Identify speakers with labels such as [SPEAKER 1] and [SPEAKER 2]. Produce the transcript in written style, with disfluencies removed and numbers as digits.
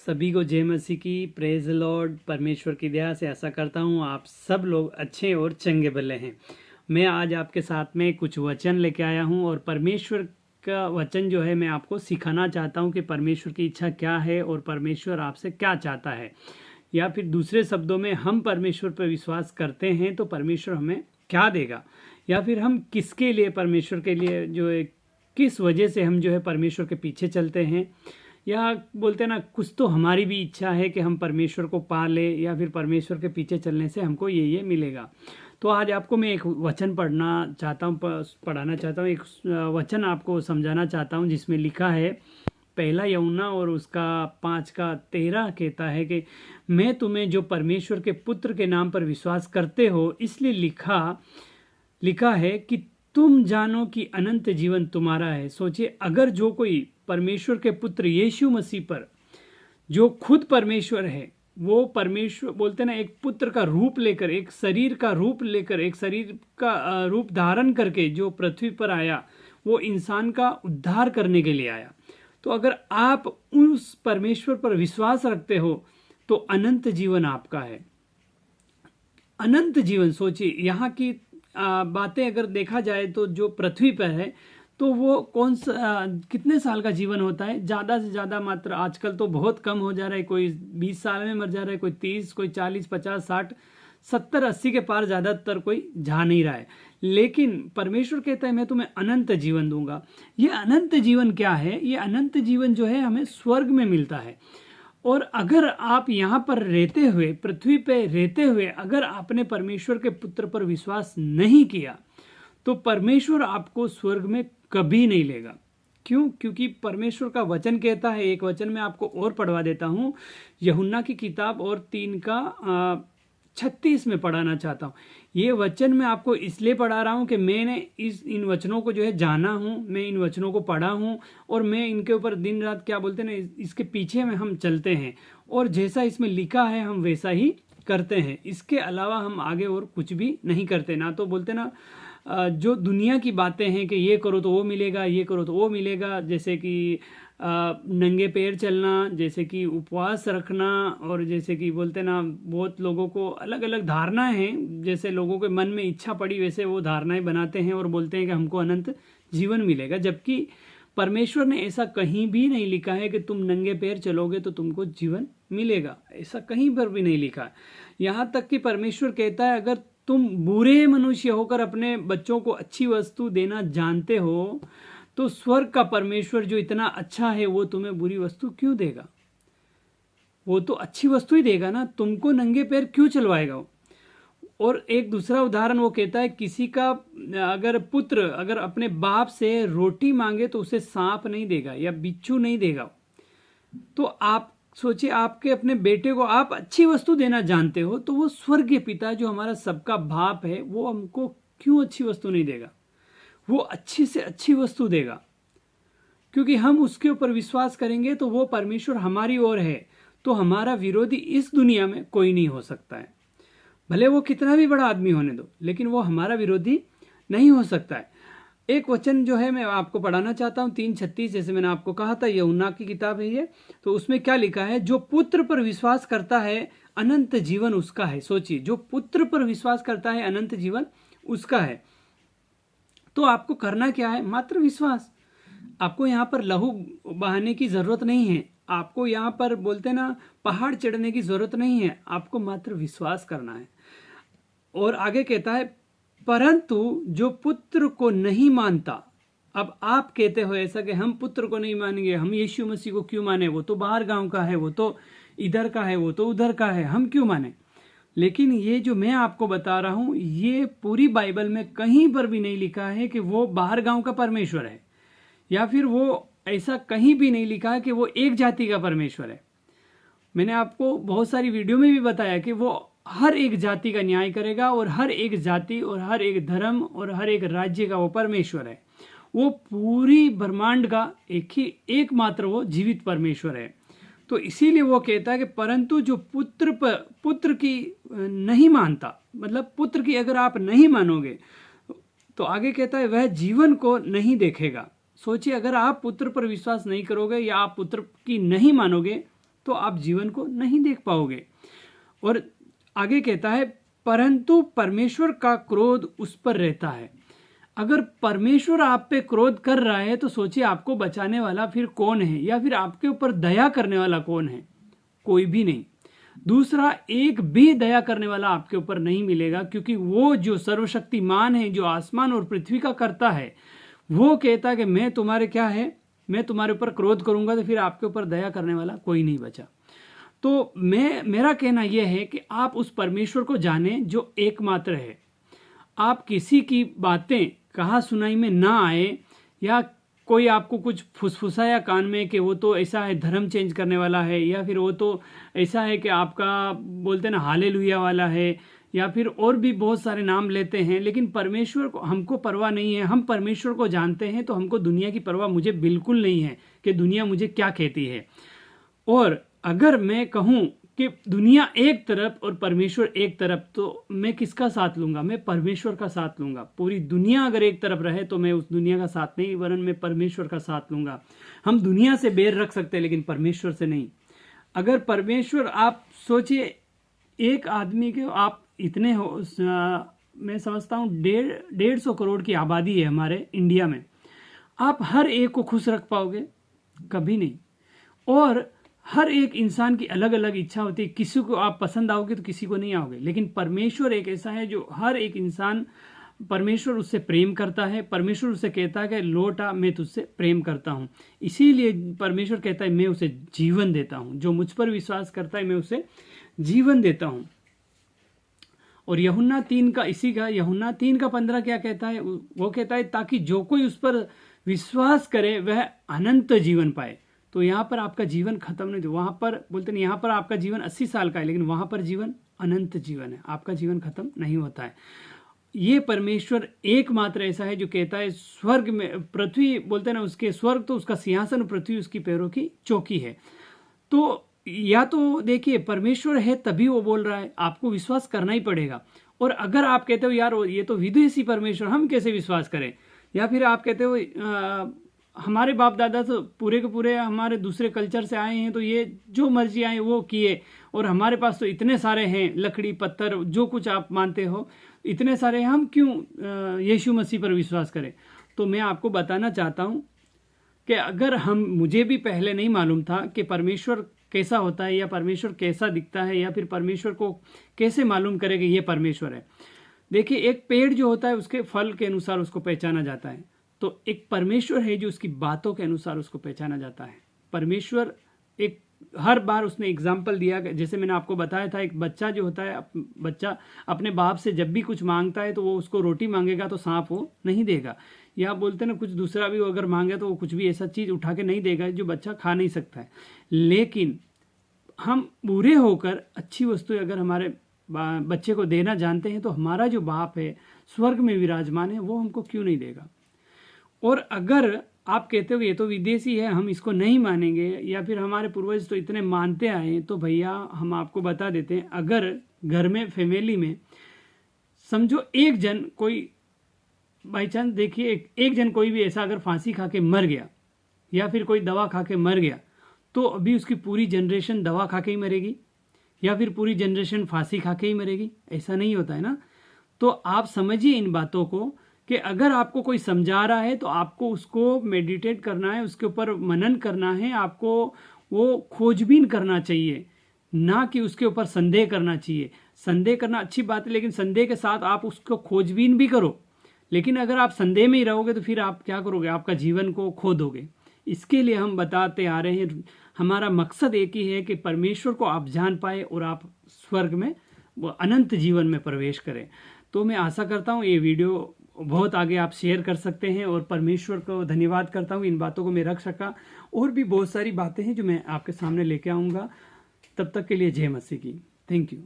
[SPEAKER 1] सभी को जय मसीह की। Praise Lord. परमेश्वर की दया से आशा करता हूँ आप सब लोग अच्छे और चंगे भले हैं। मैं आज आपके साथ में कुछ वचन लेके आया हूँ और परमेश्वर का वचन जो है मैं आपको सिखाना चाहता हूँ कि परमेश्वर की इच्छा क्या है और परमेश्वर आपसे क्या चाहता है, या फिर दूसरे शब्दों में हम परमेश्वर पर विश्वास करते हैं तो परमेश्वर हमें क्या देगा, या फिर हम किसके लिए, परमेश्वर के लिए जो है किस वजह से हम जो है परमेश्वर के पीछे चलते हैं, या बोलते हैं ना कुछ तो हमारी भी इच्छा है कि हम परमेश्वर को पा ले, या फिर परमेश्वर के पीछे चलने से हमको ये मिलेगा। तो आज आपको मैं एक वचन पढ़ाना चाहता हूँ, एक वचन आपको समझाना चाहता हूँ जिसमें लिखा है, पहला यूहन्ना और उसका 5:13 कहता है कि मैं तुम्हें जो परमेश्वर के पुत्र के नाम पर विश्वास करते हो इसलिए लिखा है कि तुम जानो कि अनंत जीवन तुम्हारा है। सोचिए, अगर जो कोई परमेश्वर के पुत्र यीशु मसीह पर, जो खुद परमेश्वर है, वो परमेश्वर बोलते ना एक पुत्र का रूप लेकर, एक शरीर का रूप लेकर, एक शरीर का रूप धारण करके जो पृथ्वी पर आया, वो इंसान का उद्धार करने के लिए आया। तो अगर आप उस परमेश्वर पर विश्वास रखते हो तो अनंत जीवन आपका है। अनंत जीवन, सोचिए यहाँ की बातें अगर देखा जाए तो जो पृथ्वी पर है तो वो कितने साल का जीवन होता है? ज़्यादा से ज़्यादा मात्र आजकल तो बहुत कम हो जा रहा है। कोई 20 साल में मर जा रहा है, कोई 30, कोई 40, 50, 60, 70, 80 के पार ज़्यादातर कोई जा नहीं रहा है। लेकिन परमेश्वर कहता है मैं तुम्हें अनंत जीवन दूंगा। ये अनंत जीवन क्या है? ये अनंत जीवन जो है हमें स्वर्ग में मिलता है। और अगर आप यहाँ पर रहते हुए, पृथ्वी पे रहते हुए, अगर आपने परमेश्वर के पुत्र पर विश्वास नहीं किया तो परमेश्वर आपको स्वर्ग में कभी नहीं लेगा। क्यों? क्योंकि परमेश्वर का वचन कहता है, एक वचन मैं आपको और पढ़वा देता हूँ, यूहन्ना की किताब और 3:36 में पढ़ाना चाहता हूँ। ये वचन मैं आपको इसलिए पढ़ा रहा हूँ कि मैंने इन वचनों को जो है जाना हूँ, मैं इन वचनों को पढ़ा हूँ और मैं इनके ऊपर दिन रात क्या बोलते हैं ना, इसके पीछे में हम चलते हैं और जैसा इसमें लिखा है हम वैसा ही करते हैं। इसके अलावा हम आगे और कुछ भी नहीं करते। ना तो बोलते ना जो दुनिया की बातें हैं कि ये करो तो वो मिलेगा, ये करो तो वो मिलेगा, जैसे कि नंगे पैर चलना, जैसे कि उपवास रखना, और जैसे कि बोलते ना बहुत लोगों को अलग अलग धारणाएं हैं, जैसे लोगों के मन में इच्छा पड़ी वैसे वो धारणाएं बनाते हैं और बोलते हैं कि हमको अनंत जीवन मिलेगा। जबकि परमेश्वर ने ऐसा कहीं भी नहीं लिखा है कि तुम नंगे पैर चलोगे तो तुमको जीवन मिलेगा। ऐसा कहीं पर भी नहीं लिखा है। यहाँ तक कि परमेश्वर कहता है अगर तुम बुरे मनुष्य होकर अपने बच्चों को अच्छी वस्तु देना जानते हो तो स्वर्ग का परमेश्वर जो इतना अच्छा है वो तुम्हें बुरी वस्तु क्यों देगा? वो तो अच्छी वस्तु ही देगा ना, तुमको नंगे पैर क्यों चलवाएगा वो? और एक दूसरा उदाहरण वो कहता है, किसी का अगर पुत्र अगर अपने बाप से रोटी मांगे तो उसे सांप नहीं देगा या बिच्छू नहीं देगा। तो आप सोचिए, आपके अपने बेटे को आप अच्छी वस्तु देना जानते हो तो वो स्वर्गीय पिता जो हमारा सबका बाप है वो हमको क्यों अच्छी वस्तु नहीं देगा? वो अच्छी से अच्छी वस्तु देगा, क्योंकि हम उसके ऊपर विश्वास करेंगे तो वो परमेश्वर हमारी ओर है। तो हमारा विरोधी इस दुनिया में कोई नहीं हो सकता है, भले वो कितना भी बड़ा आदमी होने दो, लेकिन वो हमारा विरोधी नहीं हो सकता है। एक वचन जो है मैं आपको पढ़ाना चाहता हूँ, 3:36, जैसे मैंने आपको कहा था यूहन्ना की किताब है ये। तो उसमें क्या लिखा है? जो पुत्र पर विश्वास करता है अनंत जीवन उसका है। सोचिए, जो पुत्र पर विश्वास करता है अनंत जीवन उसका है। तो आपको करना क्या है? मात्र विश्वास। आपको यहाँ पर लहू बहाने की जरूरत नहीं है, आपको यहाँ पर बोलते ना पहाड़ चढ़ने की जरूरत नहीं है, आपको मात्र विश्वास करना है। और आगे कहता है, परंतु जो पुत्र को नहीं मानता। अब आप कहते हो ऐसा कि हम पुत्र को नहीं मानेंगे, हम यीशु मसीह को क्यों माने? वो तो बाहर गांव का है, वो तो इधर का है, वो तो उधर का है, हम क्यों माने? लेकिन ये जो मैं आपको बता रहा हूं ये पूरी बाइबल में कहीं पर भी नहीं लिखा है कि वो बाहर गांव का परमेश्वर है, या फिर वो ऐसा कहीं भी नहीं लिखा है कि वो एक जाति का परमेश्वर है। मैंने आपको बहुत सारी वीडियो में भी बताया कि वो हर एक जाति का न्याय करेगा और हर एक जाति और हर एक धर्म और हर एक राज्य का वो परमेश्वर है। वो पूरी ब्रह्मांड का एकमात्र वो जीवित परमेश्वर है। तो इसीलिए वो कहता है कि परंतु जो पुत्र की नहीं मानता, मतलब पुत्र की अगर आप नहीं मानोगे तो आगे कहता है वह जीवन को नहीं देखेगा। सोचिए, अगर आप पुत्र पर विश्वास नहीं करोगे या आप पुत्र की नहीं मानोगे तो आप जीवन को नहीं देख पाओगे। और आगे कहता है, परंतु परमेश्वर का क्रोध उस पर रहता है। अगर परमेश्वर आप पे क्रोध कर रहा है तो सोचिए आपको बचाने वाला फिर कौन है, या फिर आपके ऊपर दया करने वाला कौन है? कोई भी नहीं। दूसरा, एक भी दया करने वाला आपके ऊपर नहीं मिलेगा, क्योंकि वो जो सर्वशक्तिमान है, जो आसमान और पृथ्वी का करता है, वो कहता है कि मैं तुम्हारे क्या है, मैं तुम्हारे ऊपर क्रोध करूंगा, तो फिर आपके ऊपर दया करने वाला कोई नहीं बचा। तो मेरा कहना यह है कि आप उस परमेश्वर को जाने जो एकमात्र है। आप किसी की बातें कहा सुनाई में ना आए, या कोई आपको कुछ फुसफुसाया कान में कि वो तो ऐसा है, धर्म चेंज करने वाला है, या फिर वो तो ऐसा है कि आपका बोलते ना हालेलुया वाला है, या फिर और भी बहुत सारे नाम लेते हैं, लेकिन परमेश्वर को हमको परवाह नहीं है। हम परमेश्वर को जानते हैं, तो हमको दुनिया की परवाह मुझे बिल्कुल नहीं है कि दुनिया मुझे क्या कहती है। और अगर मैं कहूँ कि दुनिया एक तरफ और परमेश्वर एक तरफ, तो मैं किसका साथ लूंगा? मैं परमेश्वर का साथ लूंगा। पूरी दुनिया अगर एक तरफ रहे तो मैं उस दुनिया का साथ नहीं, वरन मैं परमेश्वर का साथ लूंगा। हम दुनिया से बैर रख सकते हैं, लेकिन परमेश्वर से नहीं। अगर परमेश्वर, आप सोचिए, एक आदमी के आप इतने हो, मैं समझता हूँ 150 करोड़ की आबादी है हमारे इंडिया में, आप हर एक को खुश रख पाओगे? कभी नहीं। और हर एक इंसान की अलग अलग इच्छा होती है, किसी को आप पसंद आओगे तो किसी को नहीं आओगे, लेकिन परमेश्वर एक ऐसा है जो हर एक इंसान, परमेश्वर उससे प्रेम करता है। परमेश्वर उससे कहता है कि लौट आ, मैं तुझसे प्रेम करता हूँ। इसीलिए परमेश्वर कहता है मैं उसे जीवन देता हूँ, जो मुझ पर विश्वास करता है मैं उसे जीवन देता हूँ। और यूहन्ना 3:15 क्या कहता है? वो कहता है ताकि जो कोई उस पर विश्वास करे वह अनंत जीवन पाए। तो यहाँ पर आपका जीवन खत्म नहीं, वहां पर बोलते नहीं, यहाँ पर आपका जीवन 80 साल का है, लेकिन वहां पर जीवन अनंत जीवन है, आपका जीवन खत्म नहीं होता है। ये परमेश्वर एकमात्र ऐसा है जो कहता है स्वर्ग में, पृथ्वी बोलते ना, उसके स्वर्ग तो उसका सिंहासन, पृथ्वी उसकी पैरों की चौकी है। तो या तो देखिए परमेश्वर है तभी वो बोल रहा है, आपको विश्वास करना ही पड़ेगा। और अगर आप कहते हो यार ये तो विदेशी परमेश्वर, हम कैसे विश्वास करें, या फिर आप कहते हो हमारे बाप दादा तो पूरे के पूरे हमारे दूसरे कल्चर से आए हैं, तो ये जो मर्जी आए वो किए, और हमारे पास तो इतने सारे हैं, लकड़ी पत्थर जो कुछ आप मानते हो इतने सारे, हम क्यों यीशु मसीह पर विश्वास करें? तो मैं आपको बताना चाहता हूँ कि अगर मुझे भी पहले नहीं मालूम था कि परमेश्वर कैसा होता है, या परमेश्वर कैसा दिखता है, या फिर परमेश्वर को कैसे मालूम करे कि ये परमेश्वर है। देखिए, एक पेड़ जो होता है उसके फल के अनुसार उसको पहचाना जाता है, तो एक परमेश्वर है जो उसकी बातों के अनुसार उसको पहचाना जाता है। परमेश्वर एक हर बार उसने एग्जाम्पल दिया, जैसे मैंने आपको बताया था, एक बच्चा जो होता है, बच्चा अपने बाप से जब भी कुछ मांगता है तो वो उसको रोटी मांगेगा तो सांप वो नहीं देगा, या बोलते ना कुछ दूसरा भी अगर मांगे तो वो कुछ भी ऐसा चीज़ उठा के नहीं देगा जो बच्चा खा नहीं सकता है। लेकिन हम बुरे होकर अच्छी वस्तुएं अगर हमारे बच्चे को देना जानते हैं, तो हमारा जो बाप है स्वर्ग में विराजमान है, वो हमको क्यों नहीं देगा? और अगर आप कहते हो ये तो विदेशी है, हम इसको नहीं मानेंगे, या फिर हमारे पूर्वज तो इतने मानते आए, तो भैया हम आपको बता देते हैं, अगर घर में फैमिली में समझो एक जन कोई बाई चांस, देखिए एक जन कोई भी ऐसा अगर फांसी खा के मर गया, या फिर कोई दवा खा के मर गया, तो अभी उसकी पूरी जनरेशन दवा खा के ही मरेगी, या फिर पूरी जनरेशन फांसी खा के ही मरेगी? ऐसा नहीं होता है ना। तो आप समझिए इन बातों को, कि अगर आपको कोई समझा रहा है तो आपको उसको मेडिटेट करना है, उसके ऊपर मनन करना है, आपको वो खोजबीन करना चाहिए, ना कि उसके ऊपर संदेह करना चाहिए। संदेह करना अच्छी बात है, लेकिन संदेह के साथ आप उसको खोजबीन भी करो। लेकिन अगर आप संदेह में ही रहोगे तो फिर आप क्या करोगे? आपका जीवन को खो दोगे। इसके लिए हम बताते आ रहे हैं, हमारा मकसद एक ही है कि परमेश्वर को आप जान पाए और आप स्वर्ग में, वो अनंत जीवन में प्रवेश करें। तो मैं आशा करता हूँ ये वीडियो बहुत आगे आप शेयर कर सकते हैं, और परमेश्वर को धन्यवाद करता हूँ इन बातों को मैं रख सका। और भी बहुत सारी बातें हैं जो मैं आपके सामने लेके आऊँगा। तब तक के लिए जय मसीह की। Thank you.